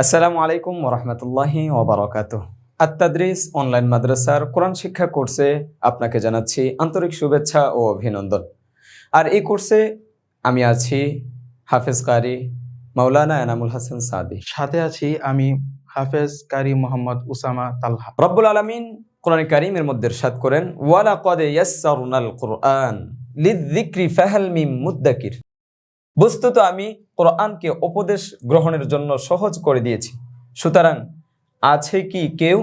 আসসালামু আলাইকুম ওরহমতুল্লাহি ওবারাকাতুহ। আত-তাদরিস অনলাইন মাদ্রাসার কোরআন শিক্ষা কোর্সে আপনাকে জানাচ্ছি আন্তরিক শুভেচ্ছা ও অভিনন্দন। আর এই কোর্সে আমি আছি হাফেজ কারি মাওলানা এনামুল হাসান সাদি। সাথে আছি আমি হাফেজ কারি মোহাম্মদ উসামা তালহা। রব্বুল আলামিন কোরআন কারীমের মধ্যে ইরশাদ করেন, ওয়ালাকাদ ইয়াসসারনাল কুরআন লিযযিকরি ফাহাল মিন মুদ্দাকির। বস্তুত আমি কোরআনকে উপদেশ গ্রহণের জন্য সহজ করে দিয়েছি, সুতরাং আছে কি কেউ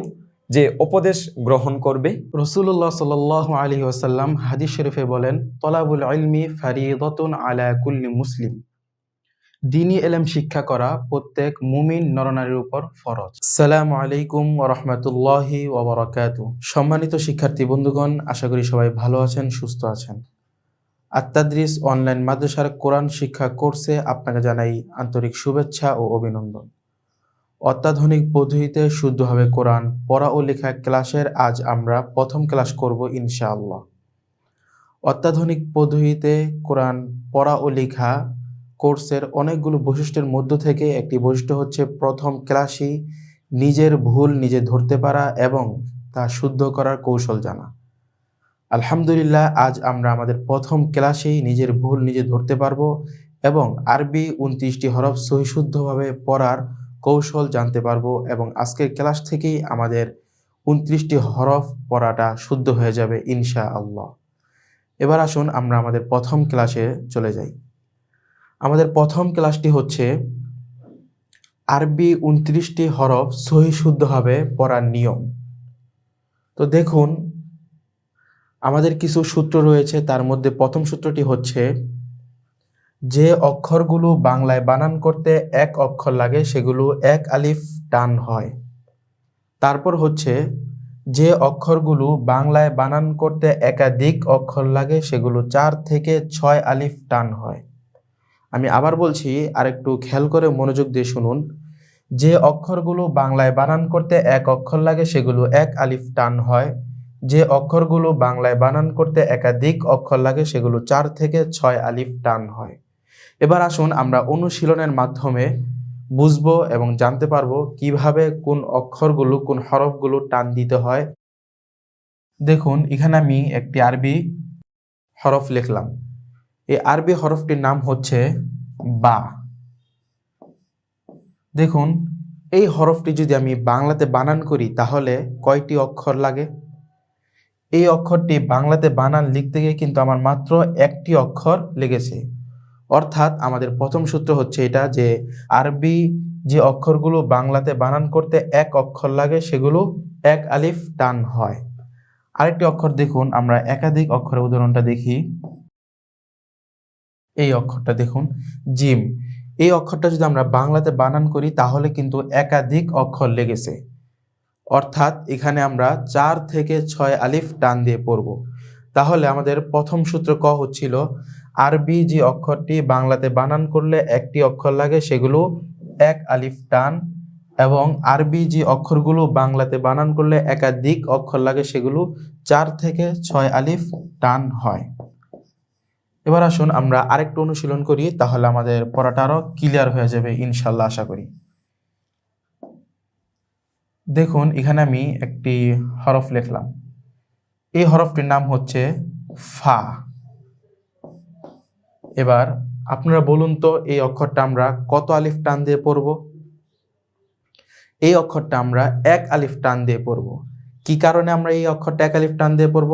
যে উপদেশ গ্রহণ করবে? রাসূলুল্লাহ সাল্লাল্লাহু আলাইহি ওয়াসাল্লাম হাদিস শরীফে বলেন, তলাবুল ইলমি ফারিদাতুন আলা কুল্লি মুসলিম। দ্বীনি ইলম শিক্ষা করা প্রত্যেক মুমিন নরনারীর উপর ফরজ। আসসালামু আলাইকুম ওয়া রাহমাতুল্লাহি ওয়া বারাকাতুহু। সম্মানিত শিক্ষার্থী বন্ধুগণ, আশা করি সবাই ভালো আছেন, সুস্থ আছেন। আত-তাদরিস অনলাইন মাদ্রাসার কোরআন শিক্ষা কোর্সে আপনাকে জানাই আন্তরিক শুভেচ্ছা ও অভিনন্দন। অত্যাধুনিক পদ্ধতিতে শুদ্ধভাবে কোরআন পড়া ও লেখা ক্লাসের আজ আমরা প্রথম ক্লাস করব ইনশাআল্লাহ। অত্যাধুনিক পদ্ধতিতে কোরআন পড়া ও লেখা কোর্সের অনেকগুলো বৈশিষ্ট্যের মধ্য থেকে একটি বৈশিষ্ট্য হচ্ছে প্রথম ক্লাসই নিজের ভুল নিজে ধরতে পারা এবং তা শুদ্ধ করার কৌশল জানা। আলহামদুলিল্লাহ, আজ আমরা আমাদের প্রথম ক্লাসেই নিজের ভুল নিজে ধরতে পারবো এবং আরবি 29টি হরফ সহিশুদ্ধভাবে পড়ার কৌশল জানতে পারবো এবং আজকের ক্লাস থেকেই আমাদের 29টি হরফ পড়াটা শুদ্ধ হয়ে যাবে ইনশাআল্লাহ। এবার আসুন আমরা আমাদের প্রথম ক্লাসে চলে যাই। আমাদের প্রথম ক্লাসটি হচ্ছে আরবি 29টি হরফ সহিশুদ্ধভাবে পড়ার নিয়ম। তো দেখুন, আমাদের কিছু সূত্র রয়েছে, তার মধ্যে প্রথম সূত্রটি হচ্ছে যে অক্ষরগুলো বাংলায় বানান করতে এক অক্ষর লাগে সেগুলো এক আলিফ টান হয়। তারপর হচ্ছে যে অক্ষরগুলো বাংলায় বানান করতে একাধিক অক্ষর লাগে সেগুলো 4 থেকে 6 আলিফ টান হয়। আমি আবার বলছি, আরেকটু খেয়াল করে মনোযোগ দিয়ে শুনুন। যে অক্ষরগুলো বাংলায় বানান করতে এক অক্ষর লাগে সেগুলো এক আলিফ টান হয়। যে অক্ষরগুলো বাংলায় বানান করতে একাধিক অক্ষর লাগে সেগুলো 4 থেকে 6 আলিফ টান হয়। এবার আসুন আমরা অনুশীলনের মাধ্যমে বুঝবো এবং জানতে পারবো কিভাবে কোন অক্ষরগুলো কোন হরফগুলো টান দিতে হয়। দেখুন, এখানে আমি একটি আরবি হরফ লিখলাম। এই আরবি হরফটির নাম হচ্ছে বা। দেখুন, এই হরফটি যদি আমি বাংলাতে বানান করি তাহলে কয়টি অক্ষর লাগে? এই অক্ষরটি বাংলাতে বানান লিখতে গিয়ে কিন্তু আমার মাত্র একটি অক্ষর লেগেছে। অর্থাৎ আমাদের প্রথম সূত্র হচ্ছে এটা যে আরবি যে অক্ষরগুলো বাংলাতে বানান করতে এক অক্ষর লাগে সেগুলো এক আলিফ টান হয়। আরেকটি অক্ষর দেখুন, আমরা একাধিক অক্ষরের উদাহরণটা দেখি। এই অক্ষরটা দেখুন, জিম। এই অক্ষরটা যদি আমরা বাংলাতে বানান করি তাহলে কিন্তু একাধিক অক্ষর লেগেছে। অর্থাৎ এখানে আমরা 4 থেকে 6 আলিফ টান দিয়ে পড়ব। তাহলে আমাদের প্রথম সূত্র ক হচ্ছিল আরবি যে অক্ষরটি বাংলাতে বানান করলে একটি অক্ষর লাগে সেগুলো এক আলিফ টান, এবং আরবি যে অক্ষরগুলো বাংলাতে বানান করলে একাধিক অক্ষর লাগে সেগুলো 4 থেকে 6 আলিফ টান হয়। এবার আসুন আমরা আরেকটু অনুশীলন করি, তাহলে আমাদের পড়াটা আরো ক্লিয়ার হয়ে যাবে ইনশাল্লাহ, আশা করি। দেখুন, এখানে আমি একটি হরফ লিখলাম। এই হরফটির নাম হচ্ছে ফা। এবার আপনারা বলুন তো এই অক্ষরটা আমরা কত আলিফ টান দিয়ে পড়ব? এই অক্ষরটা আমরা এক আলিফ টান দিয়ে পড়ব। কি কারণে আমরা এই অক্ষরটা এক আলিফ টান দিয়ে পড়ব?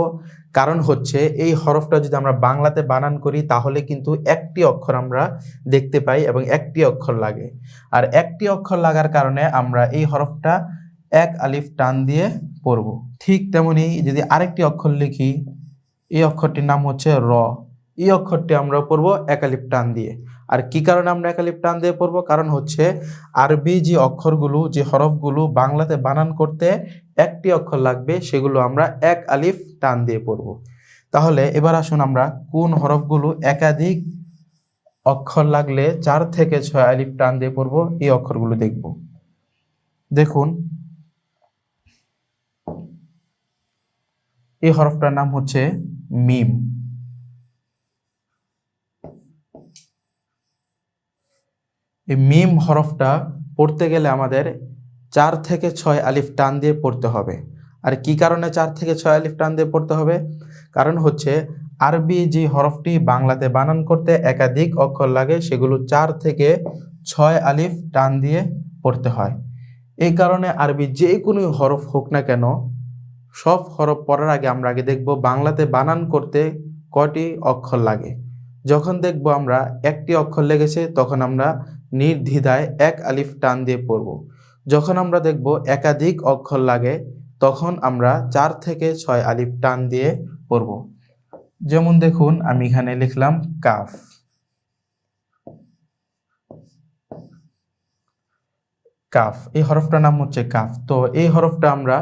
কারণ হচ্ছে এই হরফটা যদি আমরা বাংলাতে বানান করি তাহলে কিন্তু একটি অক্ষর আমরা দেখতে পাই এবং একটি অক্ষর লাগে। আর একটি অক্ষর লাগার কারণে আমরা এই হরফটা এক আলিফ টান দিয়ে পড়ব। ঠিক তেমনি যদি আরেকটি অক্ষর লিখি, এই অক্ষরটির নাম হচ্ছে র। এই অক্ষরটি আমরা পড়ব এক আলিফ টান দিয়ে। আর কি কারণে আমরা এক আলিফ টান দিয়ে পড়ব? কারণ হচ্ছে আরবি যে অক্ষরগুলো যে হরফগুলো বাংলাতে বানান করতে একটি অক্ষর লাগবে সেগুলো আমরা এক আলিফ টান দিয়ে পড়ব। তাহলে এবার আসুন আমরা কোন হরফগুলো একাধিক অক্ষর লাগলে 4 থেকে 6 আলিফ টান দিয়ে পড়ব এই অক্ষরগুলো দেখব। দেখুন, এই হরফটার নাম হচ্ছে মিম। এই মিম হরফটা পড়তে গেলে আমাদের 4 থেকে 6 আলিফ টান দিয়ে পড়তে হবে। আর কি কারণে 4 থেকে 6 আলিফ টান দিয়ে পড়তে হবে? কারণ হচ্ছে আরবি যে হরফটি বাংলাতে বানান করতে একাধিক অক্ষর লাগে, সেগুলো 4 থেকে 6 আলিফ টান দিয়ে পড়তে হয়। এই কারণে আরবি যে কোনো হরফ হোক না কেন, সব হরফ পড়ার আগে আমরা আগে দেখব বাংলাতে বানান করতে কয়টি অক্ষর লাগে। যখন দেখব আমরা একটি অক্ষর লেগেছে, তখন আমরা নির্দ্বিধায় 1 আলিফ টান দিয়ে পড়ব। যখন আমরা দেখব একাধিক অক্ষর লাগে, তখন আমরা 4 থেকে 6 আলিফ টান দিয়ে পড়ব। যেমন দেখুন, আমি এখানে লিখলাম কাফ। কাফ, এই হরফটার নাম হচ্ছে কাফ। তো এই হরফটা আমরা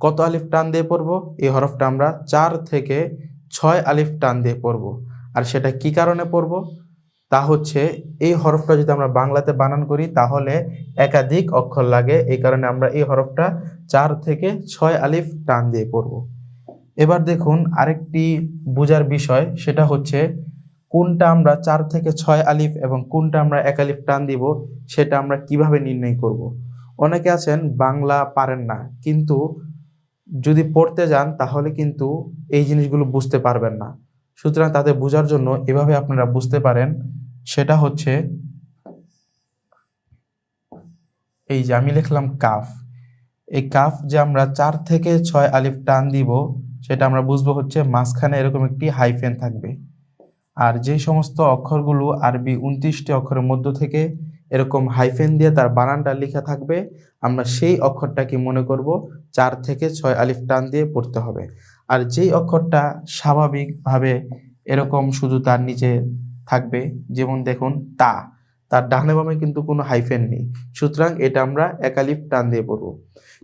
কত আলিফ টান দিয়ে পড়ব? এই হরফটা আমরা 4 থেকে 6 আলিফ টান দিয়ে পড়ব। আর সেটা কি কারণে পড়ব? তা হচ্ছে এই হরফটা যদি আমরা বাংলাতে বানান করি তাহলে একাধিক অক্ষর লাগে, এই কারণে আমরা এই হরফটা 4 থেকে 6 আলিফ টান দিয়ে পড়ব। এবার দেখুন আরেকটি বোঝার বিষয়, সেটা হচ্ছে কোনটা আমরা 4 থেকে 6 আলিফ এবং কোনটা আমরা 1 আলিফ টান দিব, সেটা আমরা কিভাবে নির্ণয় করব। অনেকে আছেন বাংলা পারেন না, কিন্তু যদি পড়তে যান তাহলে কিন্তু এই জিনিসগুলো বুঝতে পারবেন না। সুতরাং তাদের বোঝার জন্য এভাবে আপনারা বুঝতে পারেন, সেটা হচ্ছে এই যে আমি লিখলাম কাফ। এই কাফ যে আমরা 4 থেকে 6 আলিফ টান দিব, সেটা আমরা বুঝবো হচ্ছে মাঝখানে এরকম একটি হাইফেন থাকবে। আর যে সমস্ত অক্ষরগুলো আরবি 29টি অক্ষরের মধ্য থেকে এরকম হাইফেন দিয়ে তার বানানটা লেখা থাকবে, আমরা সেই অক্ষরটাকে মনে করব 4 থেকে 6 আলিফ টান দিয়ে পড়তে হবে। আর যেই অক্ষরটা স্বাভাবিকভাবে এরকম শুধু তার নিচে থাকবে, যেমন দেখুন তা, তার ডানে বামে কিন্তু কোনো হাইফেন নেই, সুতরাং এটা আমরা 1 আলিফ টান দিয়ে পড়ব।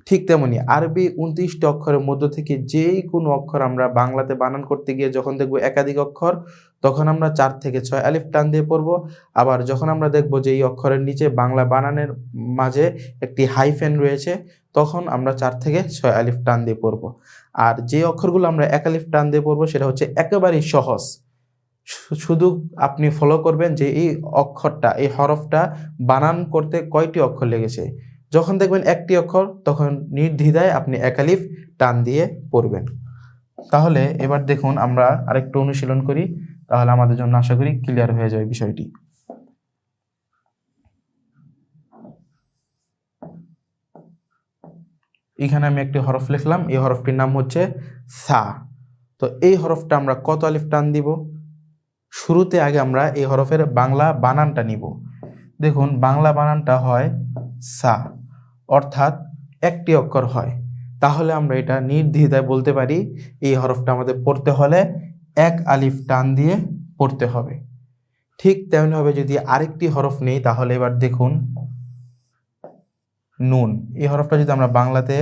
ঠিক তেমনি আরবি 29টি অক্ষরের মধ্য থেকে যেই কোনো অক্ষর আমরা বাংলাতে বানান করতে গিয়ে যখন দেখব একাধিক অক্ষর, তখন আমরা 4 থেকে 6 আলিফ টান দিয়ে পড়ব। আবার যখন আমরা দেখব যে এই অক্ষরের নিচে বাংলা বানানের মাঝে একটি হাইফেন রয়েছে, তখন আমরা 4 থেকে 6 আলিফ টান দিয়ে পড়ব। আর যে অক্ষরগুলো আমরা 1 আলিফ টান দিয়ে পড়ব, সেটা হচ্ছে একেবারেই সহজ। শুধু আপনি ফলো করবেন যে এই অক্ষরটা, এই হরফটা বানান করতে কয়টি অক্ষর লেগেছে। যখন দেখবেন একটি অক্ষর, তখন নির্দ্বিধায় আপনি 1 আলিফ টান দিয়ে পড়বেন। তাহলে এবার দেখুন আমরা আরেকটু অনুশীলন করি, তাহলে আমাদের জন্য আশা করি ক্লিয়ার হয়ে যাবে বিষয়টি। এখানে আমি একটি হরফ লিখলাম, এই হরফটির নাম হচ্ছে সা। তো এই হরফটা আমরা কত আলিফ টান দিব? শুরুতে আগে আমরা এই হরফের বাংলা বানানটা নিব। দেখুন বাংলা বানানটা হয় সা, অর্থাৎ একটি অক্ষর হয়। তাহলে আমরা এটা নির্দ্বিধায় বলতে পারি এই হরফটা আমাদের পড়তে হলে 1 আলিফ টান দিয়ে পড়তে হবে। ঠিক তেমনিভাবে যদি আরেকটি হরফ নেই, তাহলে এবার দেখুন নুন। এই হরফটা যদি আমরা বাংলাতে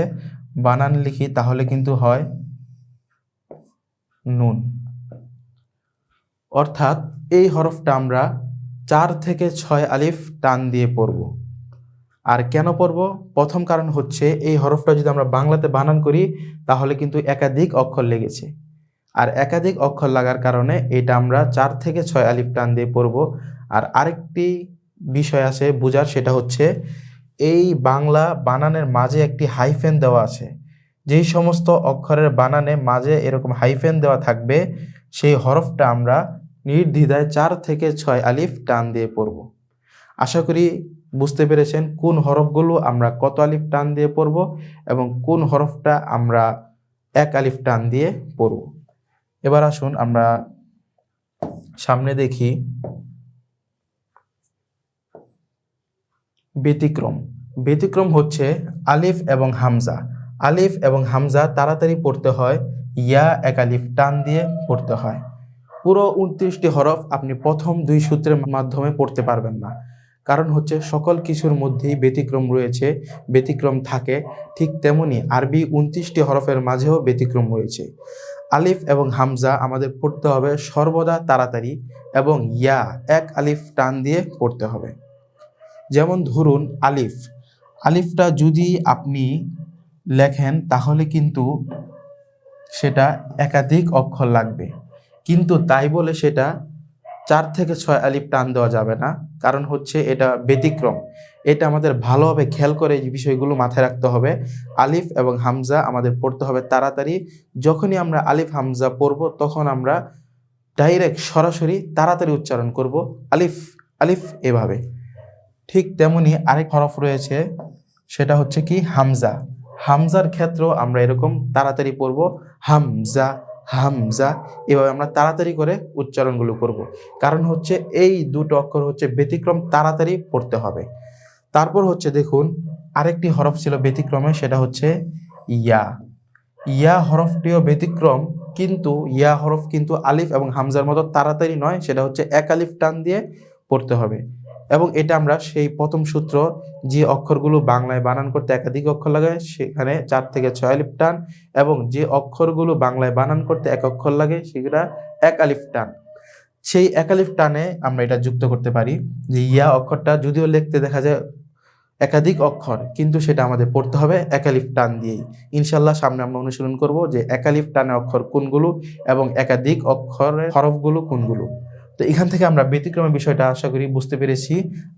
বানান লিখি তাহলে কিন্তু হয় নুন। অর্থাৎ এই হরফটা আমরা 4 থেকে 6 আলিফ টান দিয়ে পড়ব। আর কেন পড়ব? প্রথম কারণ হচ্ছে এই হরফটা যদি আমরা বাংলাতে বানান করি তাহলে কিন্তু একাধিক অক্ষর লেগেছে, আর একাধিক অক্ষর লাগার কারণে এটা আমরা 4 থেকে 6 আলিফ টান দিয়ে পড়ব। আর আরেকটি বিষয় আছে বোঝার, সেটা হচ্ছে এই বাংলা বানানের মাঝে একটি হাইফেন দেওয়া আছে। যেই সমস্ত অক্ষরের বানানে মাঝে এরকম হাইফেন দেওয়া থাকবে, সেই হরফটা আমরা নির্দ্বিধায় 4 থেকে 6 আলিফ টান দিয়ে পড়ব। আশা করি বুঝতে পেরেছেন কোন হরফগুলো আমরা কত আলিফ টান দিয়ে পড়ব এবং কোন হরফটা আমরা 1 আলিফ টান দিয়ে পড়ব। এবার আসুন আমরা সামনে দেখি ব্যতিক্রম। ব্যতিক্রম হচ্ছে আলিফ এবং হামজা। আলিফ এবং হামজা তাড়াতাড়ি পড়তে হয়, ইয়া 1 আলিফ টান দিয়ে পড়তে হয়। পুরো 29টি হরফ আপনি প্রথম 2 সূত্রের মাধ্যমে পড়তে পারবেন না, কারণ হচ্ছে সকল কিছুর মধ্যেই ব্যতিক্রম রয়েছে, ব্যতিক্রম থাকে। ঠিক তেমনি আরবি 29টি হরফের মাঝেও ব্যতিক্রম রয়েছে। আলিফ এবং হামজা আমাদের পড়তে হবে সর্বদা তাড়াতাড়ি, এবং ইয়া 1 আলিফ টান দিয়ে পড়তে হবে। যেমন ধরুন আলিফ, আলিফটা যদি আপনি লেখেন তাহলে কিন্তু সেটা একাধিক অক্ষর লাগবে, কিন্তু তাই বলে সেটা 4 থেকে 6 আলিফ টান দেওয়া যাবে না, কারণ হচ্ছে এটা ব্যতিক্রম। এটা আমাদের ভালোভাবে খেয়াল করে এই বিষয়গুলো মাথায় রাখতে হবে। আলিফ এবং হামজা আমাদের পড়তে হবে তাড়াতাড়ি। যখনই আমরা আলিফ হামজা পড়ব তখন আমরা ডাইরেক্ট সরাসরি তাড়াতাড়ি উচ্চারণ করব, আলিফ আলিফ এভাবে। ঠিক তেমনি আরেক হরফ রয়েছে, সেটা হচ্ছে কি হামজা। হামজার ক্ষেত্রেও আমরা এরকম তাড়াতাড়ি পড়ব, হামজা হামজা, এভাবে আমরা তাড়াতাড়ি করে উচ্চারণগুলো করব। কারণ হচ্ছে এই দুটো অক্ষর হচ্ছে ব্যতিক্রম, তাড়াতাড়ি পড়তে হবে। তারপর হচ্ছে দেখুন আরেকটি হরফ ছিল ব্যতিক্রমে, সেটা হচ্ছে ইয়া। ইয়া হরফটিও ব্যতিক্রম, কিন্তু ইয়া হরফ কিন্তু আলিফ এবং হামজার মতো তাড়াতাড়ি নয়, সেটা হচ্ছে এক আলিফ টান দিয়ে পড়তে হবে। এবং এটা আমরা সেই প্রথম সূত্র, যে অক্ষরগুলো বাংলায় বানান করতে একাধিক অক্ষর লাগে সেখানে 4 থেকে 6 আলিফ টান, এবং যে অক্ষরগুলো বাংলায় বানান করতে এক অক্ষর লাগে সেটা এক আলিফ টান। সেই এক আলিফ টানে আমরা এটা যুক্ত করতে পারি যে ইয়া অক্ষরটা যদিও লিখতে দেখা যায় একাধিক অক্ষর, কিন্তু সেটা আমাদের পড়তে হবে একালিফ টান দিয়েই। ইনশাল্লাহ সামনে আমরা অনুশীলন করব যে একালিফ টানে অক্ষর কোনগুলো এবং একাধিক অক্ষরের হরফগুলো কোনগুলো। তো এখান থেকে আমরা ব্যতিক্রমের বিষয়টা আশা করি বুঝতে পেরেছি।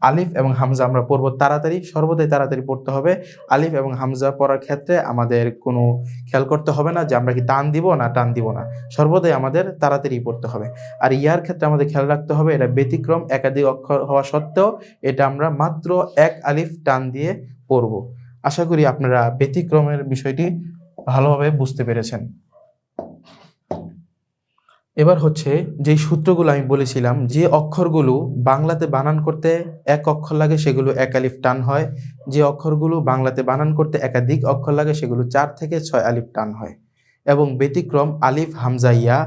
আলিফ এবং হামজা আমরা পড়বো তাড়াতাড়ি, সর্বদাই তাড়াতাড়ি পড়তে হবে। আলিফ এবং হামজা পড়ার ক্ষেত্রে আমাদের কোনো খেয়াল করতে হবে না যে আমরা কি টান দিব না টান দিব না, সর্বদাই আমাদের তাড়াতাড়ি পড়তে হবে। আর ইয়ার ক্ষেত্রে আমাদের খেয়াল রাখতে হবে এটা ব্যতিক্রম, একাধিক অক্ষর হওয়া সত্ত্বেও এটা আমরা মাত্র এক আলিফ টান দিয়ে পড়ব। আশা করি আপনারা ব্যতিক্রমের বিষয়টি ভালোভাবে বুঝতে পেরেছেন। এবার হচ্ছে যেই সূত্রগুলো আমি বলেছিলাম, যে অক্ষরগুলো বাংলাতে বানান করতে এক অক্ষর লাগে সেগুলো এক আলিফ টান হয়, যে অক্ষরগুলো বাংলাতে বানান করতে একাধিক অক্ষর লাগে সেগুলো 4 থেকে 6 আলিফ টান হয়। এবং ব্যতিক্রম আলিফ হামজা ইয়া,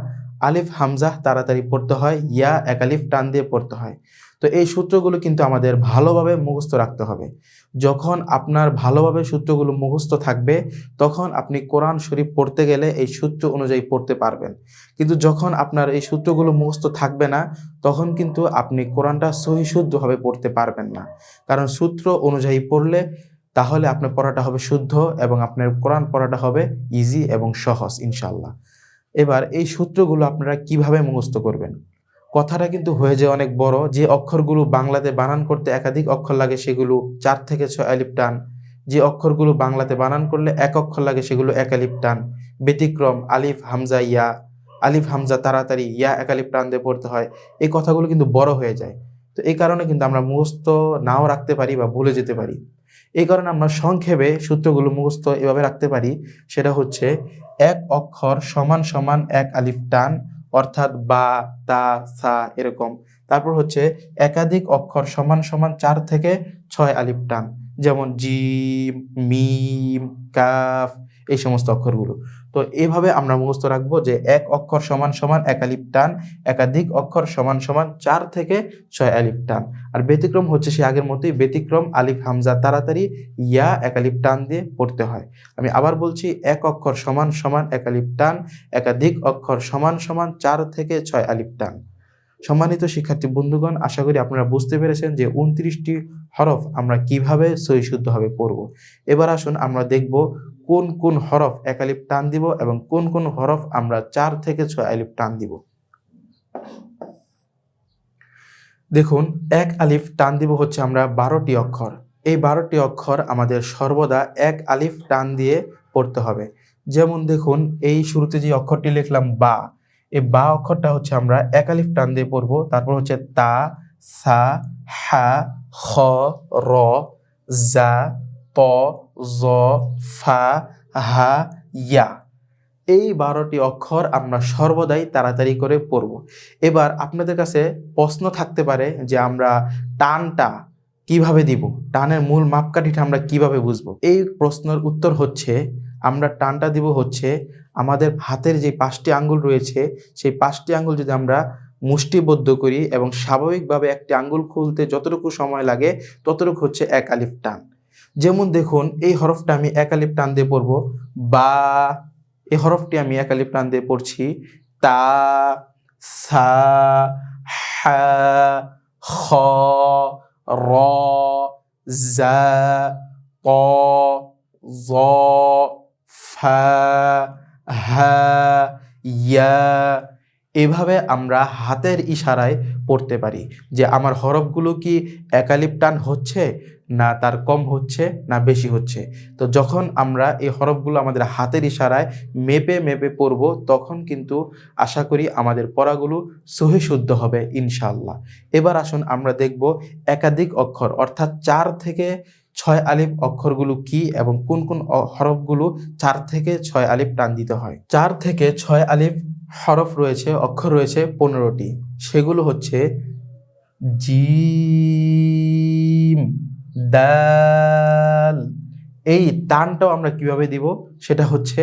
আলিফ হামজা তাড়াতাড়ি পড়তে হয়, ইয়া এক আলিফ টান দিয়ে পড়তে হয়। তো এই সূত্রগুলো কিন্তু আমাদের ভালোভাবে মুখস্থ রাখতে হবে। যখন আপনার ভালোভাবে সূত্রগুলো মুখস্থ থাকবে তখন আপনি কোরআন শরীফ পড়তে গেলে এই সূত্র অনুযায়ী পড়তে পারবেন। কিন্তু যখন আপনার এই সূত্রগুলো মুখস্থ থাকবে না তখন কিন্তু আপনি কোরআনটা সহি শুদ্ধভাবে পড়তে পারবেন না। কারণ সূত্র অনুযায়ী পড়লে তাহলে আপনার পড়াটা হবে শুদ্ধ এবং আপনার কোরআন পড়াটা হবে ইজি এবং সহজ ইনশাল্লাহ। এবার এই সূত্রগুলো আপনারা কিভাবে মুখস্থ করবেন? কথাটা কিন্তু হয়ে যায় অনেক বড়। যে অক্ষরগুলো বাংলাতে বানান করতে একাধিক অক্ষর লাগে সেগুলো 4 থেকে 6 আলিফ টান, যে অক্ষরগুলো বাংলাতে বানান করলে এক অক্ষর লাগে সেগুলো এক আলিফ টান। ব্যতিক্রম আলিফ হামজা ইয়া, আলিফ হামজা তাড়াতাড়ি, ইয়া এক আলিফ টান দিয়ে পড়তে হয়। এই কথাগুলো কিন্তু বড় হয়ে যায়। তো এই কারণে কিন্তু আমরা মুখস্থ নাও রাখতে পারি বা ভুলে যেতে পারি। এই কারণে আমরা সংক্ষেপে সূত্রগুলো মুখস্থ এভাবে রাখতে পারি, সেটা হচ্ছে এক অক্ষর সমান সমান এক আলিফ টান, অর্থাৎ বা তা সা এরকম। তারপর হচ্ছে একাধিক অক্ষর সমান সমান 4 থেকে 6 আলিফ টান, যেমন জিম মিম কাফ এই সমস্ত অক্ষরগুলো। তো এভাবে আমরা মুখস্থ রাখবো যে এক অক্ষর সমান সমান এক আলিফ টান, একাধিক অক্ষর সমান সমান 4 থেকে 6 আলিফ টান। আর ব্যতিক্রম হচ্ছে সে আগের মতোই, ব্যতিক্রম আলিফ হামজা তাড়াতাড়ি, ইয়া এক আলিফ টান দিয়ে পড়তে হয়। আমি আবার বলছি, এক অক্ষর সমান সমান এক আলিফ টান, একাধিক অক্ষর সমান সমান 4 থেকে 6 আলিফ টান। সম্মানিত শিক্ষার্থী বন্ধুগণ, আশা করি আপনারা বুঝতে পেরেছেন যে 29টি হরফ আমরা কিভাবে সহি শুদ্ধভাবে পড়ব। এবার আসুন আমরা দেখব কোন কোন হরফ এক আলিফ টান দিব এবং কোন কোন হরফ আমরা 4 থেকে 6 আলিফ টান দিব। দেখুন, এক আলিফ টান দিব হচ্ছে আমরা 12টি অক্ষর। এই 12টি অক্ষর আমাদের সর্বদা এক আলিফ টান দিয়ে পড়তে হবে। যেমন দেখুন, এই শুরুতে যে অক্ষরটি লিখলাম বা, এই বা অক্ষরটা হচ্ছে আমরা এক আলিফ টান দিয়ে পড়বো। তারপর হচ্ছে তা, সা, হা, খ, র, জা, ত, জ, ফা, হা, ইয়া। এই 12টি অক্ষর আমরা সর্বদাই তাড়াতাড়ি করে পড়ব। এবার আপনাদের কাছে প্রশ্ন থাকতে পারে যে আমরা টানটা কিভাবে দিব, টানের মূল মাপকাঠিটা আমরা কিভাবে বুঝবো? এই প্রশ্নের উত্তর হচ্ছে, আমরা টানটা দিব হচ্ছে আমাদের হাতের যে 5টি আঙ্গুল রয়েছে সেই 5টি আঙ্গুল যদি আমরা মুষ্টিবদ্ধ করি এবং স্বাভাবিকভাবে একটি আঙ্গুল খুলতে যতটুকু সময় লাগে ততটুকু হচ্ছে এক আলিফ টান। যেমন দেখুন, এই হরফটা আমি এক আলিফ টান দিয়ে পড়বো, বা। এই হরফটি আমি এক আলিফ টান দিয়ে পড়ছি, তা, সা, হা, খ, র, জা, ত, জ, ফা, হা, ইয়া। এভাবে আমরা হাতের ইশারায় পড়তে পারি যে আমার হরফগুলো কি একালিপ টান হচ্ছে, না তার কম হচ্ছে, না বেশি হচ্ছে। তো যখন আমরা এই হরফগুলো আমাদের হাতের ইশারায় মেপে মেপে পড়ব, তখন কিন্তু আশা করি আমাদের পড়াগুলো সহি শুদ্ধ হবে ইনশাআল্লাহ। এবার আসুন আমরা দেখব একাধিক অক্ষর অর্থাৎ 4 থেকে 6 আলিফ অক্ষরগুলো কি এবং কোন কোন হরফগুলো 4 থেকে 6 আলিফ টান দিতে হয়। 4 থেকে 6 আলিফ হরফ রয়েছে, অক্ষর রয়েছে 15টি। সেগুলো হচ্ছে জিম, দাল। এই টানটাও আমরা কিভাবে দিব সেটা হচ্ছে,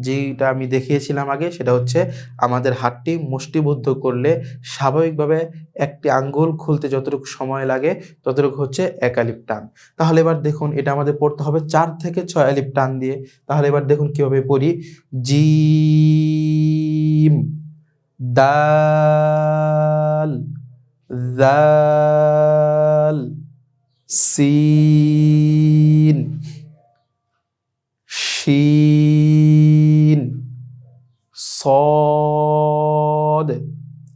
যেটা আমি দেখিয়েছিলাম আগে, সেটা হচ্ছে আমাদের হাতটি মুষ্টিবদ্ধ করলে স্বাভাবিকভাবে একটি আঙ্গুল খুলতে যতটুকু সময় লাগে ততটুকু হচ্ছে এক আলিফ টান। তাহলে এবার দেখুন এটা আমাদের পড়তে হবে 4 থেকে 6 আলিফ টান দিয়ে। তাহলে এবার দেখুন কিভাবে পড়ি। জিম, দাল, জাল, সিন, শিন, সদ।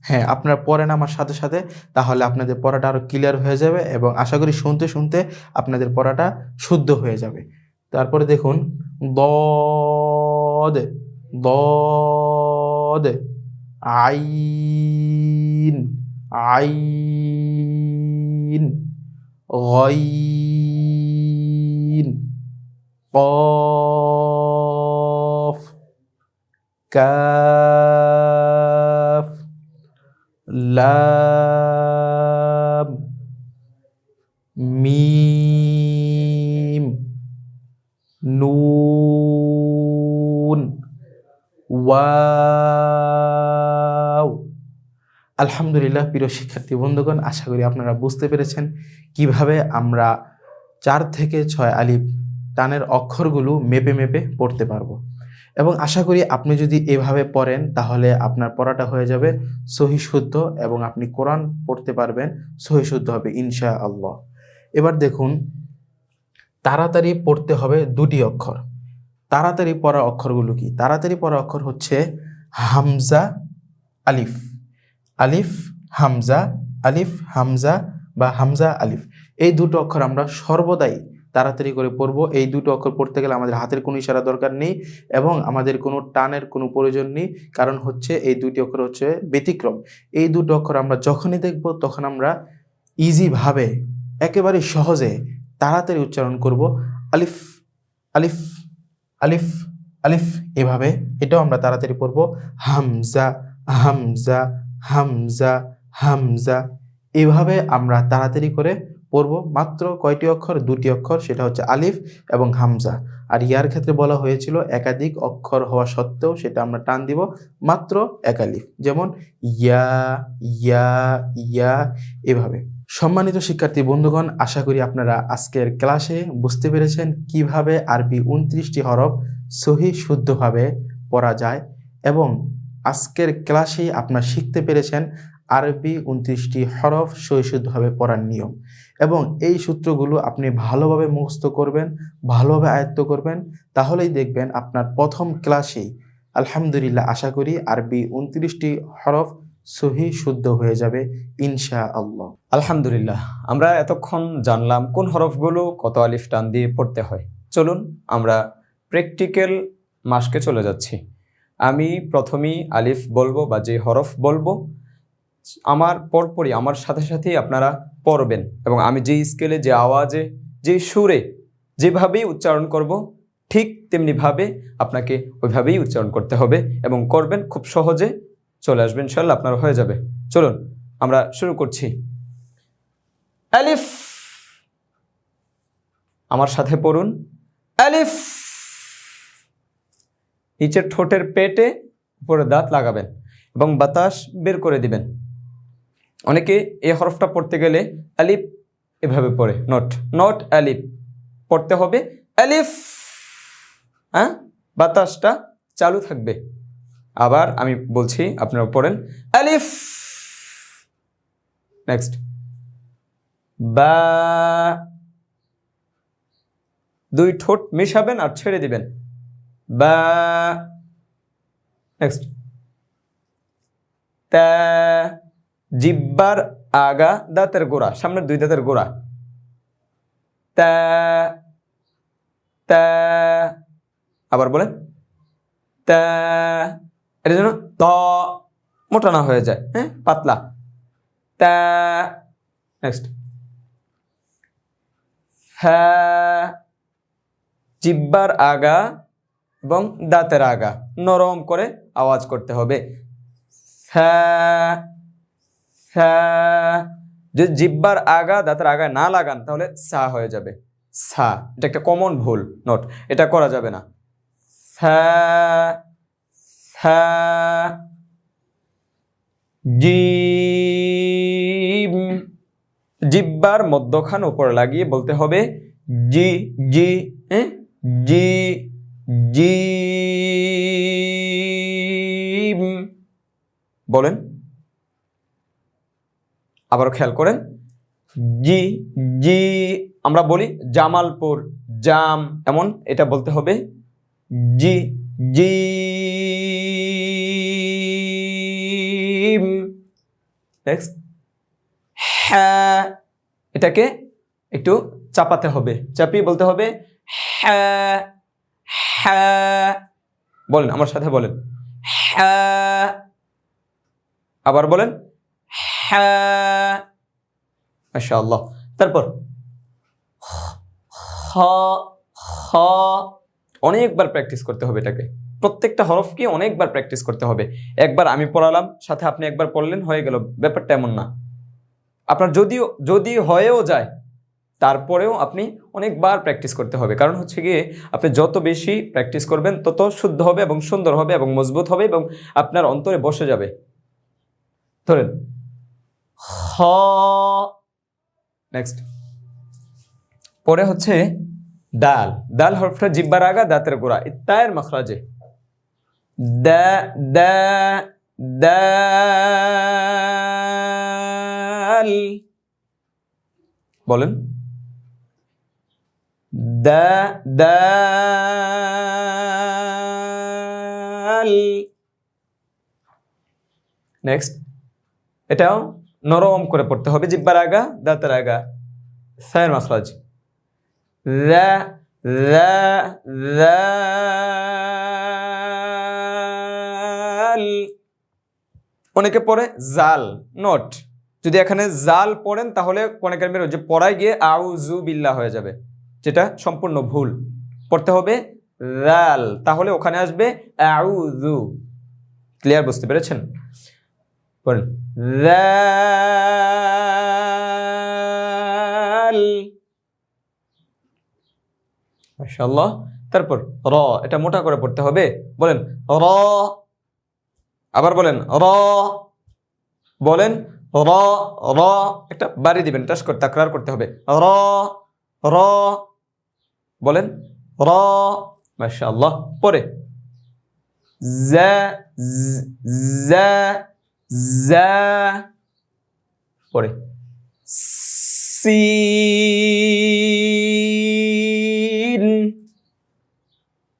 হ্যাঁ, আপনারা পড়েন আমার সাথে সাথে, তাহলে আপনাদের পড়াটা আরো ক্লিয়ার হয়ে যাবে এবং আশা করি শুনতে শুনতে আপনাদের পড়াটা শুদ্ধ হয়ে যাবে। তারপরে দেখুন দদ, দদ, আইন, আইন, গইন, কফ, কাফ, লাম, মিম, নুন, ওয়াও। আলহামদুলিল্লাহ প্রিয় শিক্ষার্থী বন্ধুগণ, আশা করি আপনারা বুঝতে পেরেছেন কিভাবে আমরা 4 থেকে 6 আলিফ টানের অক্ষরগুলো মেপে মেপে পড়তে পারবো। এবং আশা করি আপনি যদি এভাবে পড়েন তাহলে আপনার পড়াটা হয়ে যাবে সহি শুদ্ধ এবং আপনি কোরআন পড়তে পারবেন সহি শুদ্ধ হবে ইনশাআল্লাহ। এবার দেখুন, তাড়াতাড়ি পড়তে হবে 2টি অক্ষর। তাড়াতাড়ি পড়া অক্ষরগুলো কি? তাড়াতাড়ি পড়া অক্ষর হচ্ছে হামজা, আলিফ, আলিফ, হামজা, আলিফ, হামজা বা হামজা আলিফ। এই দুটো অক্ষর আমরা সর্বদাই তাড়াতাড়ি করে পড়বো। এই দুটো অক্ষর পড়তে গেলে আমাদের হাতের কোনো ইশারা দরকার নেই এবং আমাদের কোনো টানের কোনো প্রয়োজন নেই, কারণ হচ্ছে এই দুটি অক্ষর হচ্ছে ব্যতিক্রম। এই দুটো অক্ষর আমরা যখনই দেখব তখন আমরা ইজিভাবে একেবারে সহজে তাড়াতাড়ি উচ্চারণ করব। আলিফ, আলিফ, আলিফ, আলিফ, এভাবে এটাও আমরা তাড়াতাড়ি পড়ব। হামজা, হামজা, হামজা, হামজা, এভাবে আমরা তাড়াতাড়ি করে পড়ব। মাত্র কয়টি অক্ষর? 2টি অক্ষর, সেটা হচ্ছে আলিফ এবং হামজা। আর ইয়ার ক্ষেত্রে বলা হয়েছিল একাধিক অক্ষর হওয়া সত্ত্বেও সেটা আমরা টান দিব মাত্র এক আলিফ, যেমন ইয়া, ইয়া, ইয়া, এভাবে। সম্মানিত শিক্ষার্থী বন্ধুগণ, আশা করি আপনারা আজকের ক্লাসে বুঝতে পেরেছেন কিভাবে আরবি 29টি হরফ সহি শুদ্ধভাবে পড়া যায় এবং আজকের ক্লাসেই আপনারা শিখতে পেরেছেন আরবি 29টি হরফ সহি শুদ্ধভাবে পড়ার নিয়ম। এবং এই সূত্রগুলো আপনি ভালোভাবে মুখস্থ করবেন, ভালোভাবে আয়ত্ত করবেন, তাহলেই দেখবেন আপনার প্রথম ক্লাসেই আলহামদুলিল্লাহ আশা করি আরবি 29টি হরফ সহি শুদ্ধ হয়ে যাবে ইনশাআল্লাহ। আলহামদুলিল্লাহ, আমরা এতক্ষণ জানলাম কোন হরফগুলো কত আলিফ টান দিয়ে পড়তে হয়। চলুন আমরা প্র্যাকটিক্যাল মাসকে চলে যাচ্ছি। আমি প্রথমেই আলিফ বলবো বা যে হরফ বলবো, আমার পরপরই আমার সাথে সাথেই আপনারা পড়বেন এবং আমি যেই স্কেলে, যে আওয়াজে, যে সুরে যেভাবেই উচ্চারণ করব ঠিক তেমনিভাবে আপনাকে ওইভাবেই উচ্চারণ করতে হবে এবং করবেন। খুব সহজে চলে আসবেন ইনশাআল্লাহ, আপনার হয়ে যাবে। চলুন আমরা শুরু করছি। আলিফ, আমার সাথে পড়ুন। আলিফ, নিচের ঠোঁটের পেটে উপরে দাঁত লাগাবেন এবং বাতাস বের করে দিবেন। অনেকে এই হরফটা পড়তে গেলে আলিফ এভাবে পড়ে, নট নট আলিফ, পড়তে হবে আলিফ। হ্যাঁ, বাতাসটা চালু থাকবে। আবার আমি বলছি, আপনারা পড়েন আলিফ। নেক্সট বা, 2 ঠোঁট মেশাবেন আর ছেড়ে দিবেন, বা। নেক্সট তা, জিব্বার আগা দাঁতের গোড়া, সামনের দুই দাঁতের গোড়া, তা তা, আবার বলেন তা, এটার জন্য ত মোটা না হয়ে যায়, হ্যাঁ, পাতলা, তা। নেক্সট হ্যাঁ, জিব্বার আগা এবং দাঁতের আগা নরম করে আওয়াজ করতে হবে, হ্যাঁ হ্যাঁ। যদি জিব্বার আগা দাঁতের আগায় না লাগান তাহলে সা হয়ে যাবে, সা। এটা একটা কমন ভুল নোট, এটা করা যাবে না। হ্যাঁ হ্যাঁ। জিম, জিব্বার মধ্যখান উপর লাগিয়ে বলতে হবে জি জি, হ্যাঁ, জি জিম বলেন। আবারও খেয়াল করেন, জি জি। আমরা বলি জামালপুর, জাম, এমন এটা বলতে হবে জি জি। নেক্সট হ্যাঁ, এটাকে একটু চাপাতে হবে, চাপিয়ে বলতে হবে হ্যাঁ হ্যাঁ। বলেন আমার সাথে, বলেন হ্যাঁ। আবার বলেন হ্যাঁ, মাশাআল্লাহ। তারপর খ, খ, অনেকবার প্র্যাকটিস করতে হবে এটাকে, প্রত্যেকটা হরফকে অনেকবার প্র্যাকটিস করতে হবে। একবার আমি পড়ালাম, সাথে আপনি একবার পড়লেন, হয়ে গেল, ব্যাপারটা এমন না। আপনার যদি হয়েও যায় তারপরেও আপনি অনেকবার প্র্যাকটিস করতে হবে, কারণ হচ্ছে গিয়ে আপনি যত বেশি প্র্যাকটিস করবেন তত শুদ্ধ হবে এবং সুন্দর হবে এবং মজবুত হবে এবং আপনার অন্তরে বসে যাবে। ধরেন খ। নেক্সট পরে হচ্ছে দাল, দাল হরফটা জিব্বার আগা দাঁতের গোড়া, ইত্তায়ের মাখরাজে, দা দা দাল। বলেন দা দাল। নেক্সট এটাও নরম করে পড়তে হবে, জিব্বার আগা দাঁতের আগা, সায়ের মাখরাজ, রা রা রাল। অনেকে পড়ে জাল, নোট, যদি এখানে জাল পড়েন তাহলে অনেকের মেরো যে পড়ায় গিয়ে আউযু বিল্লাহ হয়ে যাবে, যেটা সম্পূর্ণ ভুল। পড়তে হবে রাল, তাহলে ওখানে আসবে আউযু। ক্লিয়ার, বুঝতে পেরেছেন? পড়েন রাল, মাশাআল্লাহ। তারপর র, এটা মোটা করে পড়তে হবে, বলেন র। আবার বলেন র, বলেন র র, একটা বাড়ি দিবেন, টাস করে তাকরার করতে হবে, র র, বলেন র, মাশাআল্লাহ। পরে জা জা জা, পরে সিন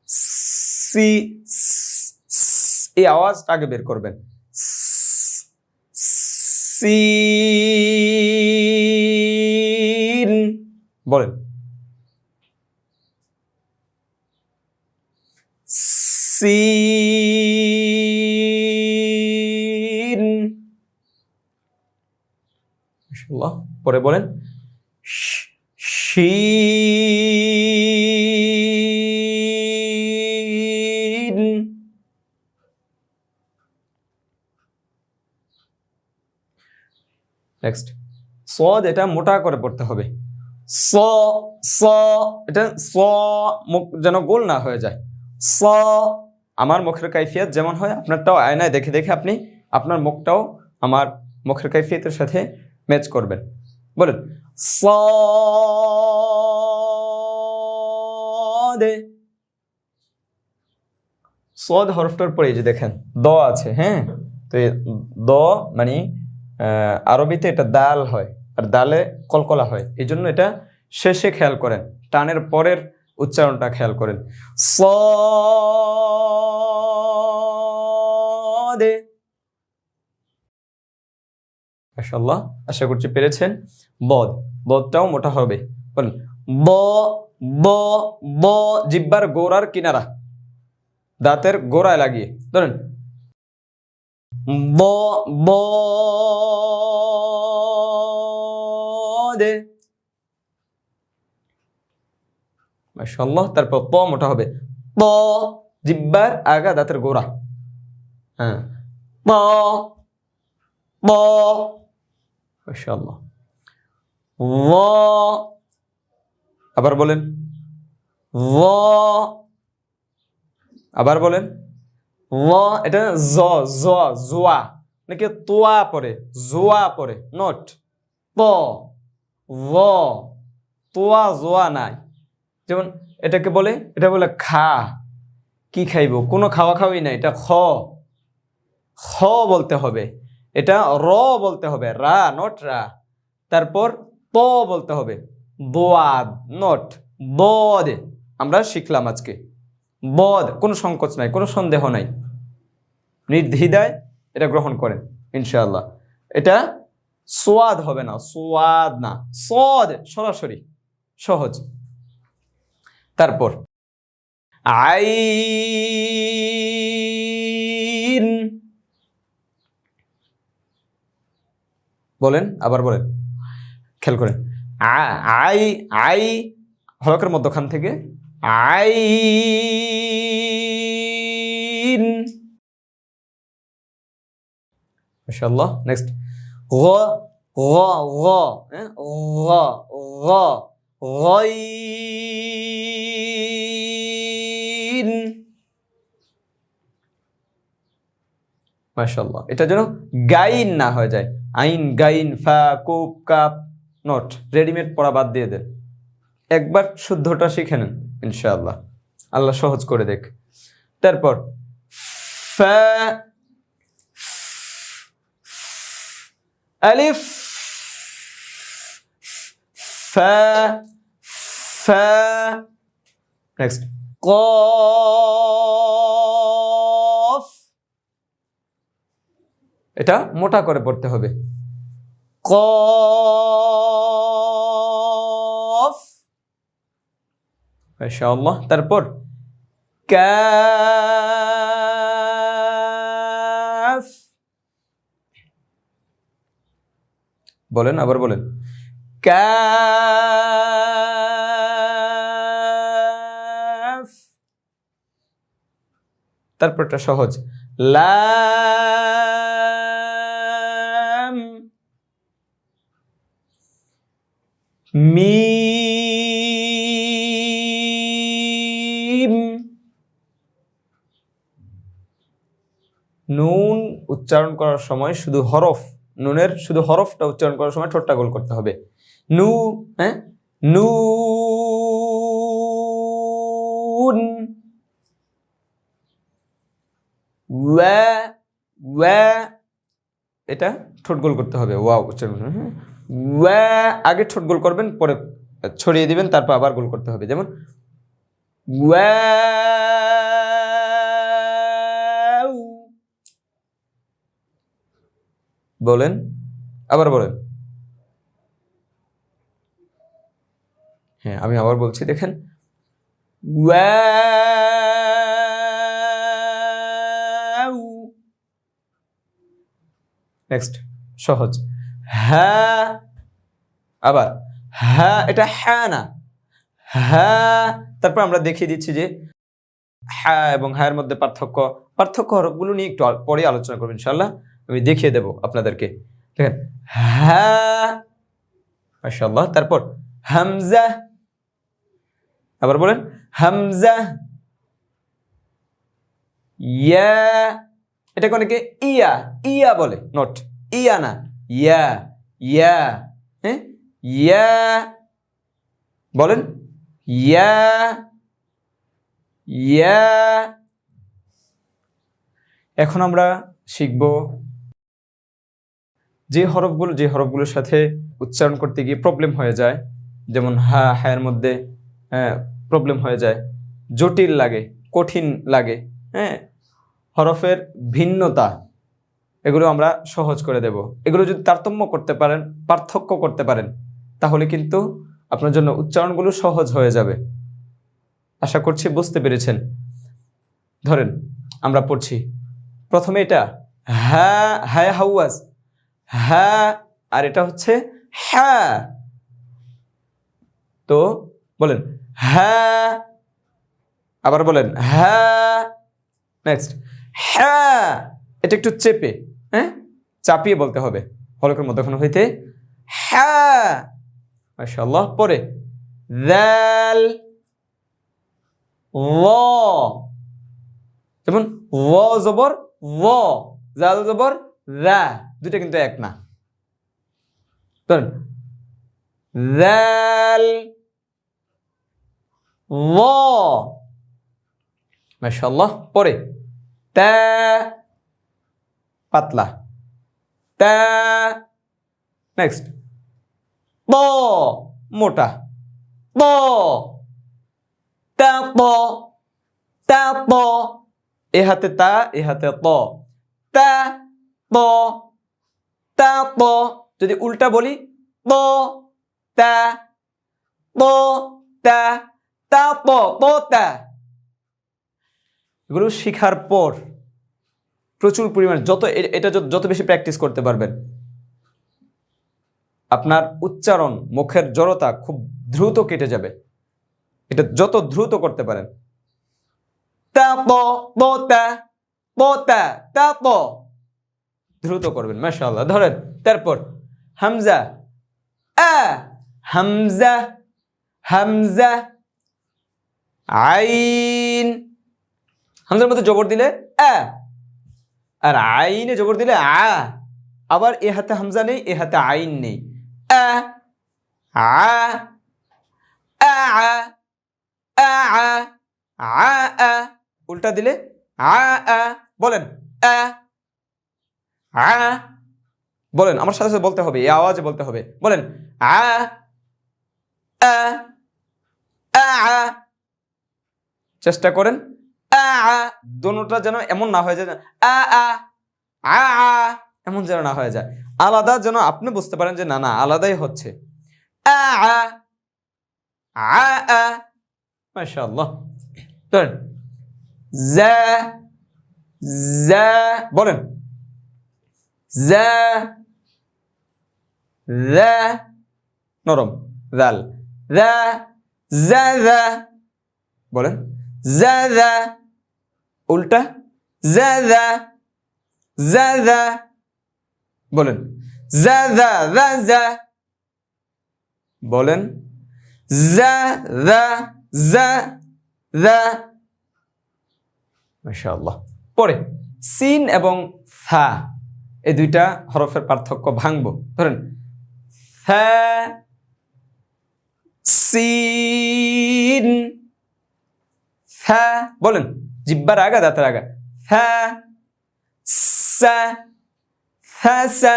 সি, এই আওয়াজটা আগে বের করবেন, সিন, বলেন সিন, মাশাআল্লাহ। পরে বলেন শিন। নেক্সট সদ, এটা মোটা করে পড়তে হবে, স স, এটা স, মুখ যেন গোল না হয়ে যায়, স। আমার মুখের কাইফিয়ত যেমন হয় আপনারটাও আয়নায় দেখে দেখে আপনি আপনার মুখটাও আমার মুখের কাইফিয়তের সাথে ম্যাচ করবেন। বলেন সদ। সদ হরফটার পরে এই যে দেখেন দ আছে, হ্যাঁ, তো দ মানে আরবিতে এটা দাল হয়, আর দালে কলকলা হয়, এই জন্য এটা শেষে খেয়াল করেন, টানের পরের উচ্চারণটা খেয়াল করেন, সদে। মাশাআল্লাহ, আশা করছি পেরেছেন। বদ, বদটাও মোটা হবে। বলেন ব ব ব, জিহ্বার গোড়ার কিনারা, দাঁতের গোড়ায় লাগিয়ে ধরেন ব ব দে। মাশাআল্লাহ, তারপর প মোটা হবে। প, জিহ্বার আগা, দাঁতের গোড়া। হ্যাঁ, প প। মাশাআল্লাহ। ও, আবার বলেন ও, আবার বলেন ও। এটা জ জ জোয়া, নাকি তোয়া পরে, জোয়া পরে, নট প ও। তোয়া জোয়া নাই। যেমন এটাকে বলে, এটা বলে খা, কি খাইব, কোনো খাওয়া খাওয়াই নাই, এটা খ, খ বলতে হবে। এটা র বলতে হবে, রা নট রা। তারপর ত বলতে হবে, দোয়াদ নট বদ। আমরা শিখলাম আজকে বদ, কোনো সংকোচ নাই, কোনো সন্দেহ নাই, নির্দ্বিধায় এটা গ্রহণ করেন ইনশাআল্লাহ। এটা সোয়াদ হবে না, সোয়াদ না, সদ, সরাসরি সহজ। তারপর আইন, বলেন, আবার বলেন, খেয়াল করেন। আই আই, হলকের মধ্যখান থেকে আইন। মাশাআল্লাহ। নেক্সট গ গ গ, গ গ, গাইন। মাশাআল্লাহ, এটা যেন গাইন না হয়ে যায়। আইন গাইন ফা কুপ কাপ নট, রেডিমেড পড়া বাদ দিয়ে দেন, একবার শুদ্ধটা শিখে নেন ইনশাআল্লাহ, আল্লাহ সহজ করে দেখ। তারপর ফা, আলিফ, ফা ফা। নেক্সট কফ, এটা মোটা করে পড়তে হবে, কফ। মাশাআল্লাহ। তারপর কাফ, বলেন, আবার বলেন কাফ। তারপরটা সহজ, লাম, মিম। নুন উচ্চারণ করার সময় শুধু হরফ, নুনের শুধু হরফটা উচ্চারণ করার সময় ঠোঁটটা গোল করতে হবে। নু, হ্যাঁ, নুন। ওয়া ওয়া, এটা ঠোঁট গোল করতে হবে, ওয়াও উচ্চারণ। ওয়া, আগে ঠোঁট গোল করবেন, পরে ছড়িয়ে দিবেন, তারপর আবার গোল করতে হবে। যেমন ওয়া, বলেন, আবার বলেন। হ্যাঁ, আমি আবার বলছি, দেখেন ওয়াও। নেক্সট সহজ, হ্যাঁ, আবার হ্যাঁ, এটা হ্যাঁ না, হ্যাঁ। তারপর আমরা দেখিয়ে দিচ্ছি যে হ্যাঁ এবং হ্যাঁ মধ্যে পার্থক্য হরফগুলো নিয়ে একটু পরে আলোচনা করবো ইনশাআল্লাহ, আমি দেখিয়ে দেব আপনাদেরকে। দেখেন হ্যাঁ, মাশাআল্লাহ। তারপর হামজা, আবার বলেন হামজা। ইয়া, এটাকে অনেকে ইয়া ইয়া বলে, নট ইয়া না, ইয়া ইয়া, হ্যাঁ, ইয়া, বলেন ইয়া ইয়া। এখন আমরা শিখব যে হরফগুলোর সাথে উচ্চারণ করতে গিয়ে প্রবলেম হয়ে যায়, যেমন হা, হায়ের মধ্যে প্রবলেম হয়ে যায়, জটিল লাগে, কঠিন লাগে, হ্যাঁ, হরফের ভিন্নতা, এগুলো আমরা সহজ করে দেব। এগুলো যদি তারতম্য করতে পারেন, পার্থক্য করতে পারেন, তাহলে কিন্তু আপনার জন্য উচ্চারণগুলো সহজ হয়ে যাবে। আশা করছি বুঝতে পেরেছেন। ধরেন আমরা পড়ছি প্রথমে এটা হ্যাঁ, হ্যাঁ হাওয়াজ, হ্যাঁ, আর এটা হচ্ছে হ্যাঁ। তো বলেন হ্যাঁ, আবার বলেন হ্যাঁ। নেক্সট হ্যাঁ, এটা একটু চেপে, হ্যাঁ, চাপিয়ে বলতে হবে হলকের মধ্যখানে হইতে হ্যাঁ। মাশাআল্লাহ। পরে দাল, ল, যেমন ও জবর ও, জাল জবর রা, দুইটা কিন্তু এক না। ধরেন দাল, ল, মাশাআল্লাহ। পরে তা, পাতলা, তা। নেক্সট ত, মোটা, ত, তা ত, তা ত, এ হাতে তা, এ হাতে ত, তা ত, তা ত। যদি উল্টা বলি ত তা, ত তা, তা ত, ত তা। এগুলো শেখার পর প্রচুর পরিমাণে এটা যত বেশি প্র্যাকটিস করতে পারবেন, আপনার উচ্চারণ, মুখের জড়তা খুব দ্রুত কেটে যাবে। এটা যত দ্রুত করতে পারেন। তা প প তা, প তা, তা প, দ্রুত করবেন। মাশাআল্লাহ। ধরেন তারপর হামজা, আ, হামজা, হামজা, আইন। হামজার মধ্যে জবর দিলে আ, আর আইনে জবর দিলে আ। আবার এ হাতে হামজা নেই, এ হাতে আইন নেই। আ, আ, আ, আ, আ, আ। উল্টা দিলে আ, আ। বলেন আ, আ। বলেন আমার সাথে সাথে বলতে হবে, এই আওয়াজে বলতে হবে। বলেন আ, আ, আ। চেষ্টা করেন আ, আ। দোনোটা যেন এমন না হয়ে যায় আ, আ, আ, আ, এমন যেন না হয়ে যায়। আলাদা যেন আপনি বুঝতে পারেন যে না না আলাদাই হচ্ছে। আ, আ, আ, আ। মাশাআল্লাহ। ধরেন জা, জা। বলেন জা, জা, নরম, জাল, জা, জা, জা। বলেন জা, জা। উল্টা জা, জা, জা, জা। বলেন জা, জা, জা, জা। বলেন জা, জা, জা, জা। মাশাআল্লাহ। পরে সিন এবং সা, এই দুইটা হরফের পার্থক্য ভাঙবো। ধরেন সা, সিন, সা। বলেন জিহ্বার আগা, দাঁতের আগা, সা, সা, সা, সা,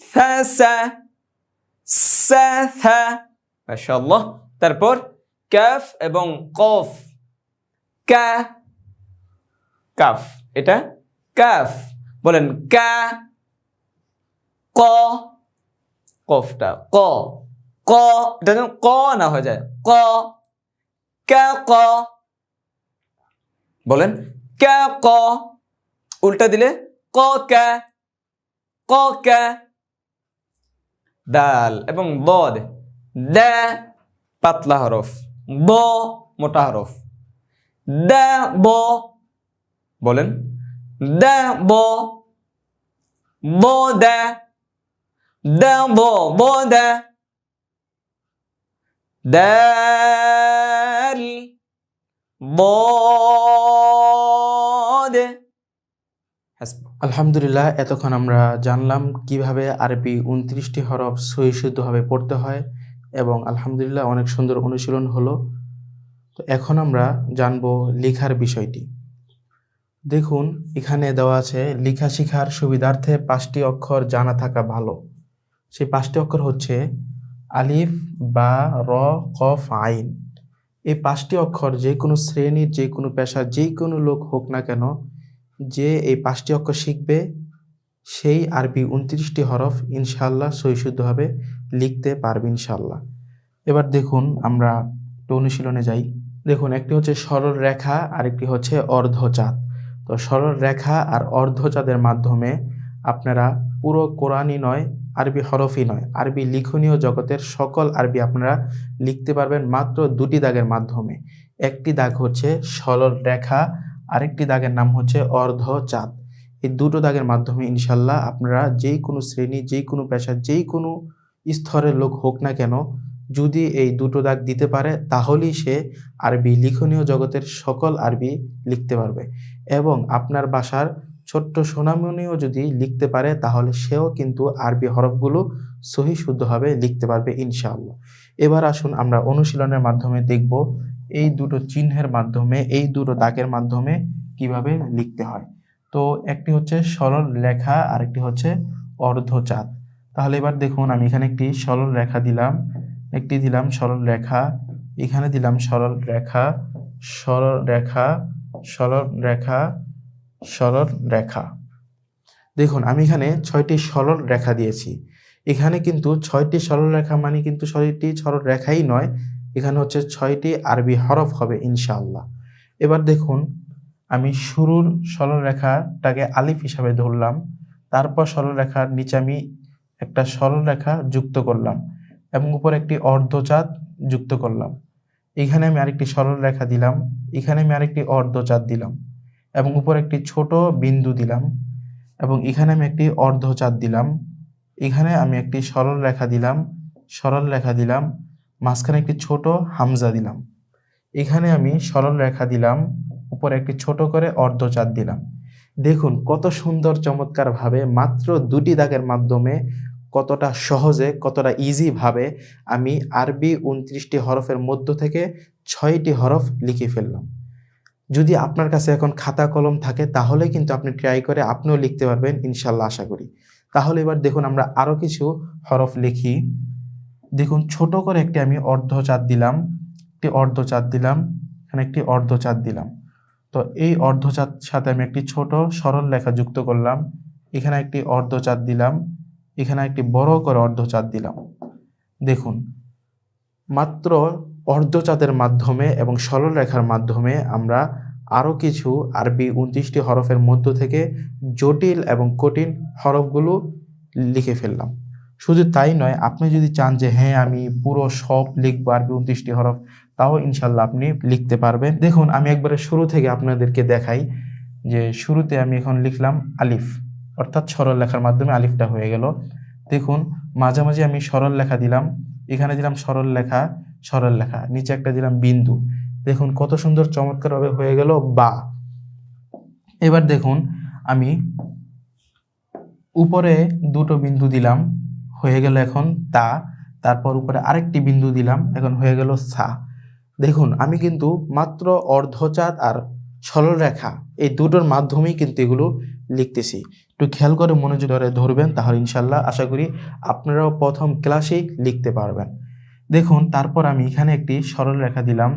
সা, সা, সা, সা। মাশাআল্লাহ। তারপর কাফ এবং কফ, কা, কাফ, এটা কাফ। বলেন কা, ক, কফটা ক, ক, এটা যেন ক না হয়ে যায়, ক, কা, ক। বলেন কা, ক। উল্টা দিলে ক, কা, ক, কা। দাল এবং বদ, দা, পাতলা হরফ, ব, মোটা হরফ, দা, ব। বলেন দা, ব, ব, দা, দা, ব, ব, দা। দাল, বদ। আলহামদুলিল্লাহ, এতক্ষণ আমরা জানলাম কিভাবে আরবি 29টি হরফ সহি শুদ্ধভাবে পড়তে হয় এবং আলহামদুলিল্লাহ অনেক সুন্দর অনুশীলন হলো। তো এখন আমরা জানবো লেখার বিষয়টি। দেখুন এখানে দেওয়া আছে লেখা শেখার সুবিধার্থে 5টি অক্ষর জানা থাকা ভালো। সেই 5টি অক্ষর হচ্ছে আলিফ, বা, র, কফ, আইন। এই 5টি অক্ষর যে কোনো শ্রেণীর, যে কোনো পেশার, যে কোনো লোক হোক না কেন, যে এই 5টি অক্ষর শিখবে সেই আরবি 29টি হরফ ইনশাআল্লাহ সহিশুদ্ধভাবে লিখতে পারবে ইনশাআল্লাহ। এবার দেখুন আমরা একটু অনুশীলনে যাই। দেখুন একটি হচ্ছে সরল রেখা, আরেকটি হচ্ছে অর্ধচাঁদ। তো সরল রেখা আর অর্ধচাঁদের মাধ্যমে আপনারা পুরো কোরআনই নয়, আরবি হরফই নয়, আরবি লিখনীয় জগতের সকল আরবি আপনারা লিখতে পারবেন মাত্র দুটি দাগের মাধ্যমে। একটি দাগ হচ্ছে সরল রেখা, আরেকটি দাগের নাম হচ্ছে অর্ধচাঁদ। এই দুটো দাগের মাধ্যমে ইনশাল্লাহ আপনারা যেই কোনো শ্রেণী, যেই কোনো পেশা, যেই কোনো স্তরের লোক হোক না কেন, যদি এই দুটো দাগ দিতে পারে তাহলেই সে আরবি লিখনীয় জগতের সকল আরবি লিখতে পারবে। এবং আপনার বাসার ছোট্ট সোনামণিও যদি লিখতে পারে তাহলে সেও কিন্তু আরবি হরফগুলো সহি শুদ্ধভাবে লিখতে পারবে ইনশাআল্লাহ। এবার আসুন আমরা অনুশীলনের মাধ্যমে দেখব এই দুটো চিহ্নের মাধ্যমে, এই দুটো দাগের মাধ্যমে কিভাবে লিখতে হয়। তো একটি হচ্ছে সরল রেখা, আরেকটি হচ্ছে অর্ধচাঁদ। তাহলে এবার দেখুন আমি এখানে একটি সরল রেখা দিলাম, একটি দিলাম সরল রেখা, এখানে দিলাম সরল রেখা, সরল রেখা, সরল রেখা, সরল রেখা। দেখুন আমি এখানে 6টি সরল রেখা দিয়েছি। এখানে কিন্তু 6টি সরল রেখা মানে কিন্তু 6টি সরল রেখাই নয়, এখানে হচ্ছে 6টি আরবি হরফ হবে ইনশাআল্লাহ। এবার দেখুন আমি শুরুর সরল রেখাটাকে আলিফ হিসাবে ধরলাম, তারপর সরল রেখার নিচে আমি একটা সরল রেখা যুক্ত করলাম এবং উপরে একটি অর্ধচাঁদ যুক্ত করলাম। এখানে আমি আরেকটি সরল রেখা দিলাম, এখানে আমি আরেকটি অর্ধচাঁদ দিলাম এবং উপরে একটি ছোট বিন্দু দিলাম এবং এখানে আমি একটি অর্ধচাঁদ দিলাম। এখানে আমি একটি সরল রেখা দিলাম, সরল রেখা দিলাম, মাঝখানে একটি ছোট হামজা দিলাম। এখানে আমি সরল রেখা দিলাম, উপরে একটি ছোট করে অর্ধচাঁদ দিলাম। দেখুন কত সুন্দর চমৎকারভাবে মাত্র দুটি দাগের মাধ্যমে কতটা সহজে, কতটা ইজি ভাবে আমি আরবি 29টি হরফের মধ্য থেকে 6টি হরফ লিখে ফেললাম। যদি আপনার কাছে এখন খাতা কলম থাকে তাহলে কিন্তু আপনি ট্রাই করে আপনিও লিখতে পারবেন ইনশাল্লাহ আশা করি। তাহলে এবার দেখুন আমরা আরো কিছু হরফ লিখি। দেখুন ছোট করে একটি আমি অর্ধচাঁদ দিলাম, একটি অর্ধচাঁদ দিলাম, এখানে একটি অর্ধচাঁদ দিলাম। তো এই অর্ধচাঁদ সাথে আমি একটি ছোট সরল রেখা যুক্ত করলাম, এখানে একটি অর্ধচাঁদ দিলাম, এখানে একটি বড় করে অর্ধচাঁদ দিলাম। দেখুন মাত্র অর্ধচাঁদের মাধ্যমে এবং সরল রেখার মাধ্যমে আমরা আরও কিছু আরবি 29টি হরফের মধ্য থেকে জটিল এবং কঠিন হরফগুলো লিখে ফেললাম। শুধু তাই নয়, আপনি যদি চান যে হ্যাঁ আমি পুরো সব লিখবো আরবি 29টি হরফ, তাও ইনশাল্লাহ আপনি লিখতে পারবেন। দেখুন আমি একবারে শুরু থেকে আপনাদেরকে দেখাই যে শুরুতে আমি এখন লিখলাম আলিফ, অর্থাৎ সরল লেখার মাধ্যমে আলিফটা হয়ে গেল। দেখুন মাঝামাঝি আমি সরল লেখা দিলাম, এখানে দিলাম সরল লেখা, সরল লেখা, নিচে একটা দিলাম বিন্দু। দেখুন কত সুন্দর চমৎকারভাবে হয়ে গেল বা। এবার দেখুন আমি উপরে দুটো বিন্দু দিলাম, হয়ে গেল এখন তা, তারপর উপরে আরেকটি বিন্দু দিলাম, এখন হয়ে গেল সা। দেখুন আমি কিন্তু মাত্র অর্ধচাঁদ আর সরল রেখা এই দুটোর মাধ্যমেই কিন্তু এগুলো লিখতেছি। একটু খেয়াল করে মনোযোগ ধরে ধরবেন, তাহলে ইনশাল্লাহ আশা করি আপনারাও প্রথম ক্লাসেই লিখতে পারবেন। দেখুন তারপর আমি এখানে একটি সরল রেখা দিলাম,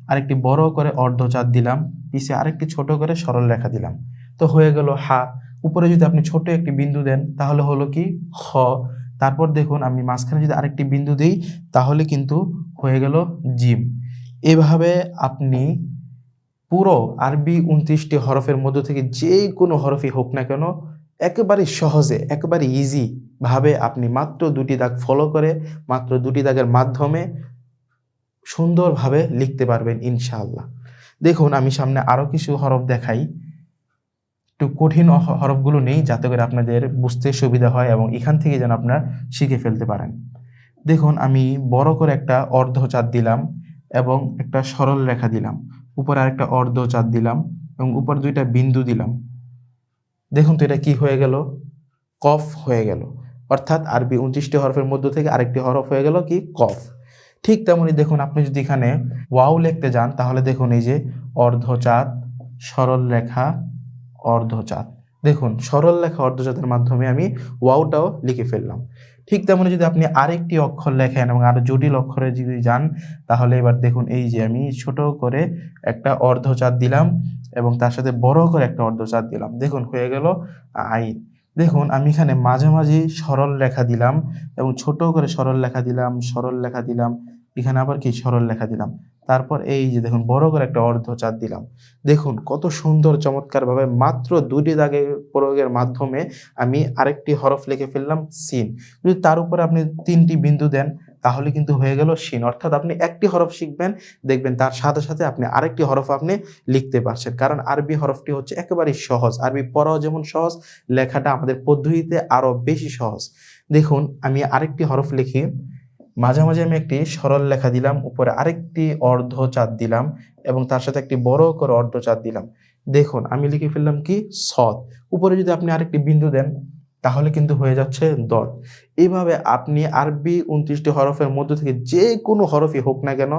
আরেকটি বড় করে অর্ধচাঁদ দিলাম, পিছে আরেকটি ছোট করে সরল রেখা দিলাম, তো হয়ে গেল হা। উপরে যদি আপনি ছোট একটি বিন্দু দেন তাহলে হলো কি খ। তারপর দেখুন আমি মাঝখানে যদি আরেকটি বিন্দু দিই তাহলে কিন্তু হয়ে গেল জিম। এভাবে আপনি পুরো আরবি 29টি হরফের মধ্য থেকে যে কোনো হরফই হোক না কেন একেবারে সহজে, একেবারে ইজি ভাবে আপনি মাত্র দুটি দাগ ফলো করে, মাত্র দুটি দাগের মাধ্যমে সুন্দরভাবে লিখতে পারবেন ইনশাআল্লাহ। দেখুন আমি সামনে আরো কিছু হরফ দেখাই, একটু কঠিন হরফগুলো নেই যাতে করে আপনাদের বুঝতে সুবিধা হয় এবং এখান থেকে যেন আপনারা শিখে ফেলতে পারেন। দেখুন আমি বড় করে একটা অর্ধচাঁদ দিলাম এবং একটা সরল রেখা দিলাম, উপরে আরেকটা অর্ধচাঁদ দিলাম এবং উপর দুইটা বিন্দু দিলাম। দেখুন তো এটা কি হয়ে গেল, কফ হয়ে গেল। অর্থাৎ আরবি 29টি হরফের মধ্য থেকে আরেকটি হরফ হয়ে গেল কি কফ। ঠিক তেমনি দেখুন আপনি যদি এখানে ওয়াও লিখতে যান তাহলে দেখুন এই যে অর্ধচাঁদ, সরল রেখা, অর্ধচাঁদ। দেখুন সরল লেখা অর্ধচাঁদের মাধ্যমে আমি ওয়াওটাও লিখে ফেললাম। ঠিক তেমনি যদি আপনি আরেকটি অক্ষর লেখেন এবং আরো জটিল অক্ষরে যদি যান তাহলে এবার দেখুন এই যে আমি ছোট করে একটা অর্ধচাঁদ দিলাম এবং তার সাথে বড় করে একটা অর্ধচাঁদ দিলাম। দেখুন হয়ে গেল আইন। দেখুন আমি এখানে মাঝামাঝি সরল লেখা দিলাম এবং ছোট করে সরল লেখা দিলাম, সরল লেখা দিলাম, এখানে আবার কি সরল লেখা দিলাম। তারপর এই যে দেখুন বড় করে একটা অর্ধচাঁদ দিলাম। দেখুন কত সুন্দর চমৎকারভাবে মাত্র ২টি দাগের প্রয়োগের মাধ্যমে আমি আরেকটি হরফ লিখে ফেললাম সিন। যদি তার উপরে আপনি ৩টি বিন্দু দেন তাহলে কিন্তু হয়ে গেল শিন। অর্থাৎ আপনি একটি হরফ শিখবেন, দেখবেন তার সাথে সাথে আপনি আরেকটি হরফ আপনি লিখতে পারছেন। কারণ আরবি হরফটি হচ্ছে একেবারেই সহজ। আরবি পড়াও যেমন সহজ, লেখাটা আমাদের পদ্ধতিতে আরো বেশি সহজ। দেখুন আমি আরেকটি হরফ লিখি, মাঝামাঝি আমি একটি সরল লেখা দিলাম, উপরে আরেকটি অর্ধচাঁদ দিলাম এবং তার সাথে একটি বড় করে অর্ধচাঁদ দিলাম। দেখুন আমি লিখে ফেললাম কি সদ। উপরে যদি আপনি আরেকটি বিন্দু দেন তাহলে কিন্তু হয়ে যাচ্ছে দদ। এইভাবে আপনি আরবি ২৯টি হরফের মধ্য থেকে যে কোনো হরফই হোক না কেন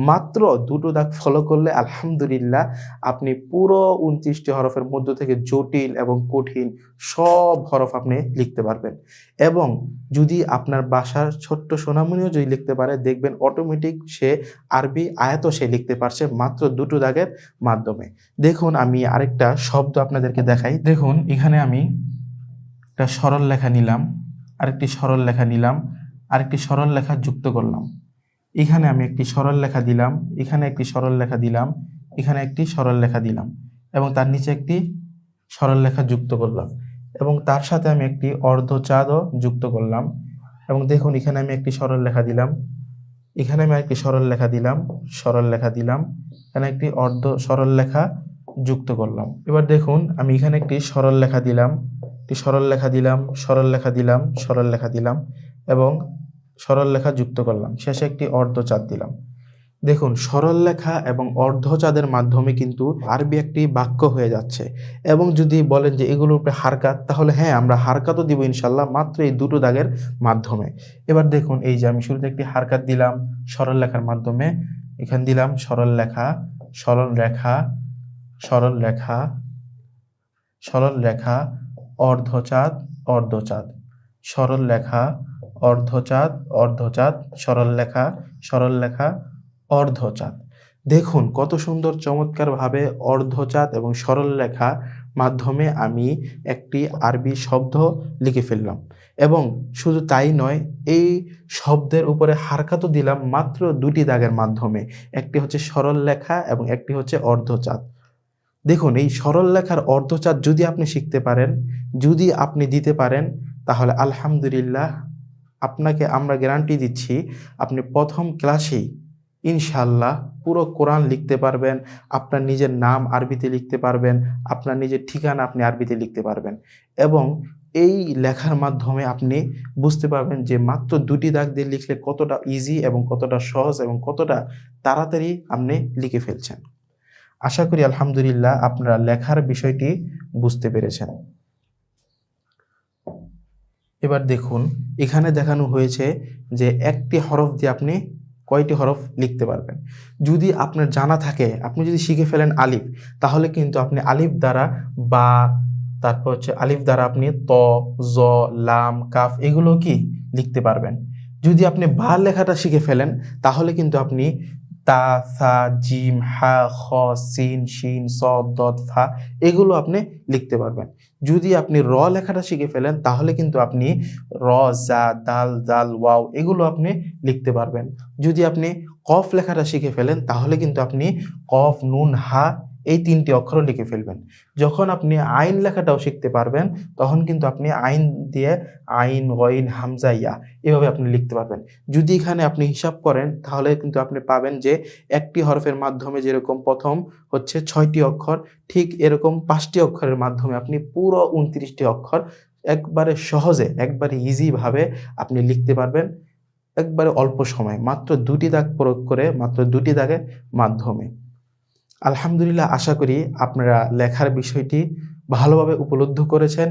মাত্র ২টো দাগ ফলো করলে আলহামদুলিল্লাহ আপনি পুরো ২৯টি হরফের মধ্য থেকে জটিল এবং কঠিন সব হরফ আপনি লিখতে পারবেন। এবং যদি আপনার বাসার ছোট্ট সোনামণিও যদি লিখতে পারে দেখবেন অটোমেটিক সে আরবি আয়াতও সে লিখতে পারছে মাত্র ২টো দাগের মাধ্যমে। দেখুন আমি আরেকটা শব্দ আপনাদেরকে দেখাই। দেখুন এখানে আমি একটা সরল লেখা নিলাম, আরেকটি সরল লেখা নিলাম, আরেকটি সরল লেখা যুক্ত করলাম। এখানে আমি একটি সরল লেখা দিলাম, এখানে একটি সরল লেখা দিলাম, এখানে একটি সরল লেখা দিলাম এবং তার নিচে একটি সরল লেখা যুক্ত করলাম এবং তার সাথে আমি একটি অর্ধচাঁদও যুক্ত করলাম এবং দেখুন এখানে আমি একটি সরল লেখা দিলাম, এখানে আমি একটি সরল লেখা দিলাম, সরল লেখা দিলাম, এখানে একটি অর্ধ সরল লেখা যুক্ত করলাম। এবার দেখুন আমি এখানে একটি সরল লেখা দিলাম, একটি সরল লেখা দিলাম, সরল লেখা দিলাম, সরল লেখা দিলাম এবং সরল লেখা যুক্ত করলাম, শেষে একটি অর্ধচাঁদ দিলাম। দেখুন সরল লেখা এবং অর্ধচাঁদের মাধ্যমে কিন্তু আরবি একটি বাক্য হয়ে যাচ্ছে। এবং যদি বলেন যে এগুলোর উপরে হারকাত, তাহলে হ্যাঁ আমরা হারকাতও দিব ইনশাল্লাহ মাত্র এই ২টো দাগের মাধ্যমে। এবার দেখুন এই যে আমি শুরুতে একটি হারকাত দিলাম সরল লেখার মাধ্যমে, এখানে দিলাম সরল লেখা, সরল রেখা, সরল রেখা, সরল রেখা, অর্ধচাঁদ, অর্ধচাঁদ, সরল লেখা, অর্ধচাঁদ, অর্ধচাঁদ, সরল লেখা, সরল লেখা, অর্ধচাঁদ। দেখুন কত সুন্দর চমৎকারভাবে অর্ধচাঁদ এবং সরল লেখা মাধ্যমে আমি একটি আরবি শব্দ লিখে ফেললাম। এবং শুধু তাই নয়, এই শব্দের উপরে হারকাতও দিলাম মাত্র ২টি দাগের মাধ্যমে, একটি হচ্ছে সরল লেখা এবং একটি হচ্ছে অর্ধচাঁদ। দেখুন এই সরল লেখার অর্ধচাঁদ যদি আপনি শিখতে পারেন, যদি আপনি দিতে পারেন, তাহলে আলহামদুলিল্লাহ আপনাকে আমরা গ্যারান্টি দিচ্ছি আপনি প্রথম ক্লাসেই ইনশাল্লাহ পুরো কোরআন লিখতে পারবেন, আপনার নিজের নাম আরবিতে লিখতে পারবেন, আপনার নিজের ঠিকানা আপনি আরবিতে লিখতে পারবেন। এবং এই লেখার মাধ্যমে আপনি বুঝতে পারবেন যে মাত্র ২টি দাগ দিয়ে লিখলে কতটা ইজি এবং কতটা সহজ এবং কতটা তাড়াতাড়ি আপনি লিখে ফেলছেন। আশা করি আলহামদুলিল্লাহ আপনারা লেখার বিষয়টি বুঝতে পেরেছেন। এবার দেখুন এখানে দেখানো হয়েছে যে একটি হরফ দিয়ে আপনি কয়টি হরফ লিখতে পারবেন। যদি আপনার জানা থাকে, আপনি যদি শিখে ফেলেন আলিফ, তাহলে কিন্তু আপনি আলিফ দ্বারা বা তারপর হচ্ছে আলিফ দ্বারা আপনি ত, জ, লাম, কাফ এগুলো কি লিখতে পারবেন। যদি আপনি বা লেখাটা শিখে ফেলেন তাহলে কিন্তু আপনি তা, সা, জিম, হা, খ, সিন, শিন, সদ, দদ, ফা এগুলো আপনি লিখতে পারবেন। যদি আপনি র লেখাটা শিখে ফেলেন তাহলে কিন্তু আপনি র, জা, দাল, জাল, ওয়াও এগুলো আপনি লিখতে পারবেন। যদি আপনি কফ লেখাটা শিখে ফেলেন তাহলে কিন্তু আপনি কফ, নুন, হা এই 3টি অক্ষর লিখে ফেলবেন। যখন আপনি আইন লেখাটাও শিখতে পারবেন তখন কিন্তু আপনি আইন দিয়ে আইন, গইন, হামজা, ইয়া এভাবে আপনি লিখতে পারবেন। যদি এখানে আপনি হিসাব করেন তাহলে কিন্তু আপনি পাবেন যে একটি হরফের মাধ্যমে যেরকম প্রথম হচ্ছে 6টি অক্ষর, ঠিক এরকম 5টি অক্ষরের মাধ্যমে আপনি পুরো 29টি অক্ষর একবারে সহজে, একবারে ইজিভাবে আপনি লিখতে পারবেন একবারে অল্প সময়, মাত্র 2টি দাগ প্রয়োগ করে, মাত্র 2টি দাগের মাধ্যমে। আলহামদুলিল্লাহ আশা করি আপনারা লেখার বিষয়টি ভালোভাবে উপলব্ধি করেছেন।